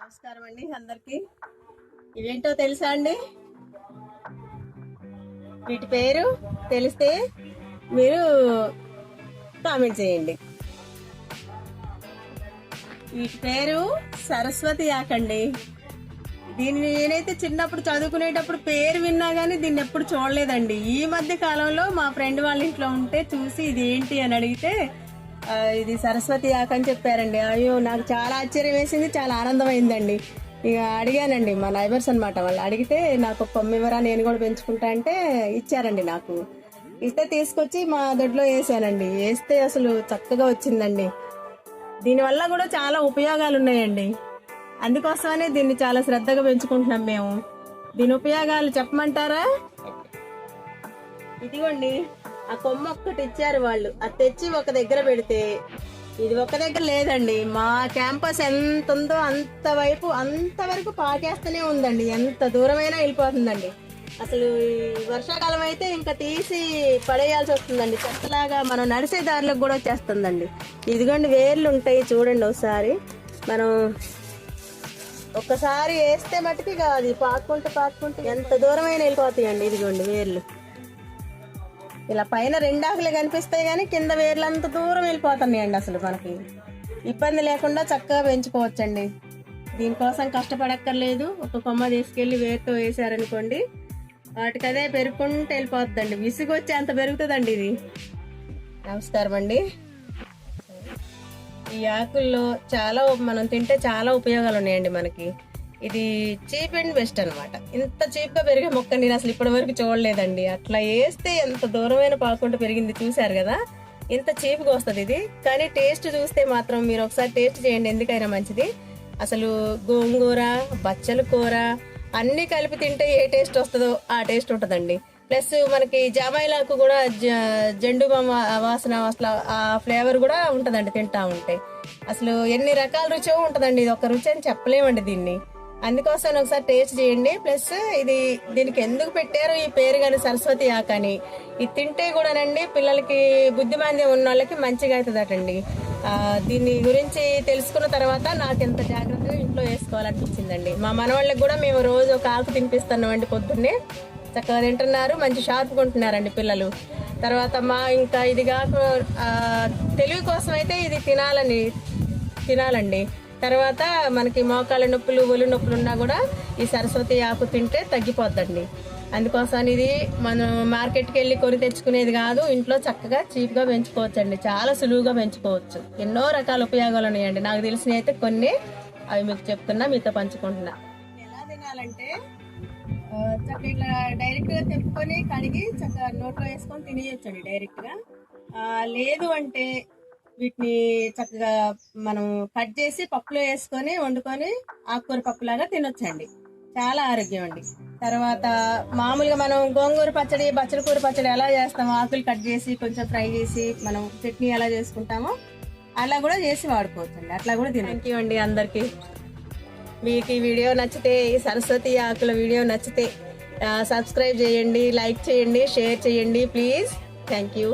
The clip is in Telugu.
నమస్కారం అండి అందరికి. ఇవేంటో తెలుసా అండి? వీటి పేరు తెలిస్తే మీరు కామెంట్ చేయండి. వీటి పేరు సరస్వతి ఆకండి. దీన్ని నేనైతే చిన్నప్పుడు చదువుకునేటప్పుడు పేరు విన్నా గానీ దీన్ని ఎప్పుడు చూడలేదండి. ఈ మధ్య కాలంలో మా ఫ్రెండ్ వాళ్ళ ఇంట్లో ఉంటే చూసి ఇది ఏంటి అని అడిగితే ఇది సరస్వతి ఆకు అని చెప్పారండి. అయ్యో నాకు చాలా ఆశ్చర్యం వేసింది, చాలా ఆనందమైందండి. ఇక అడిగానండి, మా నైబర్స్ అనమాట, వాళ్ళు అడిగితే నాకు కొమ్మివరా నేను కూడా పెంచుకుంటా అంటే ఇచ్చారండి. నాకు ఇస్తే తీసుకొచ్చి మా దొడ్లో వేసానండి. వేస్తే అసలు చక్కగా వచ్చిందండి. దీనివల్ల కూడా చాలా ఉపయోగాలు ఉన్నాయండి. అందుకోసమనే దీన్ని చాలా శ్రద్ధగా పెంచుకుంటున్నాం మేము. దీని ఉపయోగాలు చెప్పమంటారా? ఇదిగోండి, ఆ కొమ్మ ఒక్కటి ఇచ్చారు వాళ్ళు, అది తెచ్చి ఒక దగ్గర పెడితే, ఇది ఒక దగ్గర లేదండి, మా క్యాంపస్ ఎంత ఉందో అంతవరకు పాకేస్తూనే ఉందండి. ఎంత దూరమైనా వెళ్ళిపోతుందండి. అసలు ఈ వర్షాకాలం అయితే ఇంకా తీసి పడేయాల్సి వస్తుందండి. చెత్తలాగా మనం నడిచే దారిలోకి కూడా వచ్చేస్తుందండి. ఇదిగోండి వేర్లు ఉంటాయి చూడండి. ఒకసారి మనం ఒక్కసారి వేస్తే మట్టుకి అది పాక్కుంటూ ఎంత దూరమైనా వెళ్ళిపోతాయండి. ఇదిగోండి వేర్లు ఇలా పైన రెండాకులే కనిపిస్తాయి కానీ కింద వేర్లు అంత దూరం వెళ్ళిపోతున్నాయండి. అసలు మనకి ఇబ్బంది లేకుండా చక్కగా పెంచుకోవచ్చండి. దీనికోసం కష్టపడక్కర్లేదు. ఒక కొమ్మ తీసుకెళ్లి వేరుతో వేసారనుకోండి, వాటికి అదే పెరుగుకుంటూ వెళ్ళిపోతుందండి. విసుగు వచ్చి అంత పెరుగుతుందండి ఇది. నమస్కారం అండి. ఈ ఆకుల్లో చాలా మనం తింటే చాలా ఉపయోగాలు ఉన్నాయండి మనకి. ఇది చీప్ అండ్ బెస్ట్ అనమాట. ఇంత చీప్ గా పెరిగే మొక్క నేను అసలు ఇప్పటి వరకు చూడలేదండి. అట్లా వేస్తే ఎంత దూరమైన పాకుంటూ పెరిగింది చూసారు కదా. ఇంత చీప్ గా వస్తుంది ఇది. కానీ టేస్ట్ చూస్తే మాత్రం మీరు ఒకసారి టేస్ట్ చేయండి, ఎందుకైనా మంచిది. అసలు గోంగూర, బచ్చల కూర అన్ని కలిపి తింటే ఏ టేస్ట్ వస్తుందో ఆ టేస్ట్ ఉంటుందండి. ప్లస్ మనకి జామాయిలాకు కూడా జెండు బామ వాసన అసలు ఆ ఫ్లేవర్ కూడా ఉంటుందండి తింటా ఉంటే. అసలు ఎన్ని రకాల రుచో ఉంటుందండి. ఇది ఒక రుచి అని చెప్పలేమండి దీన్ని. అందుకోసం ఒకసారి టేస్ట్ చేయండి. ప్లస్ దీనికి ఎందుకు పెట్టారు ఈ పేరు కానీ సరస్వతి ఆకు అని. ఇది తింటే కూడానండి పిల్లలకి బుద్ధిమాంద్యం ఉన్న వాళ్ళకి మంచిగా అవుతుందటండి. దీని గురించి తెలుసుకున్న తర్వాత నాకు ఎంత జాగ్రత్తగా ఇంట్లో వేసుకోవాలనిపించిందండి. మా మనవాళ్ళకి కూడా మేము రోజు ఒక ఆకు తినిపిస్తున్నామండి. పొద్దున్నే చక్కగా తింటున్నారు, మంచి షార్ప్గా ఉంటున్నారండి పిల్లలు. తర్వాత ఇంకా ఇది కాక తెలివి కోసం అయితే ఇది తినాలండి. తర్వాత మనకి మోకాళ్ళ నొప్పులు, ఒళ్ళు నొప్పులు ఉన్నా కూడా ఈ సరస్వతి ఆకు తింటే తగ్గిపోద్దండి. అందుకోసం ఇది మనం మార్కెట్కి వెళ్ళి కొని తెచ్చుకునేది కాదు, ఇంట్లో చక్కగా చీప్గా పెంచుకోవచ్చండి. చాలా సులువుగా పెంచుకోవచ్చు. ఎన్నో రకాల ఉపయోగాలు ఉన్నాయండి. నాకు తెలిసినవి అయితే కొన్ని, అవి మీకు చెప్తున్నా, మీతో పంచుకుంటున్నా. ఎలా తినాలంటే చక్కగా ఇట్లా డైరెక్ట్ గా తెప్పుకొని కడిగి చక్కగా నోట్లో వేసుకొని తినేయొచ్చండి డైరెక్ట్ గా. లేదు అంటే వీటిని చక్కగా మనం కట్ చేసి పప్పులో వేసుకొని వండుకొని ఆకుకూర పప్పులాగా తినొచ్చండి. చాలా ఆరోగ్యం అండి. తర్వాత మామూలుగా మనం గోంగూర పచ్చడి, బచ్చల కూర పచ్చడి ఎలా చేస్తామో, ఆకులు కట్ చేసి కొంచెం ఫ్రై చేసి మనం చట్నీ ఎలా చేసుకుంటామో అలా కూడా చేసి వాడుకోవచ్చండి. అట్లా కూడా థ్యాంక్ యూ అండి అందరికి. మీకు ఈ వీడియో నచ్చితే, ఈ సరస్వతి ఆకుల వీడియో నచ్చితే సబ్స్క్రైబ్ చేయండి, లైక్ చేయండి, షేర్ చేయండి ప్లీజ్. Thank you.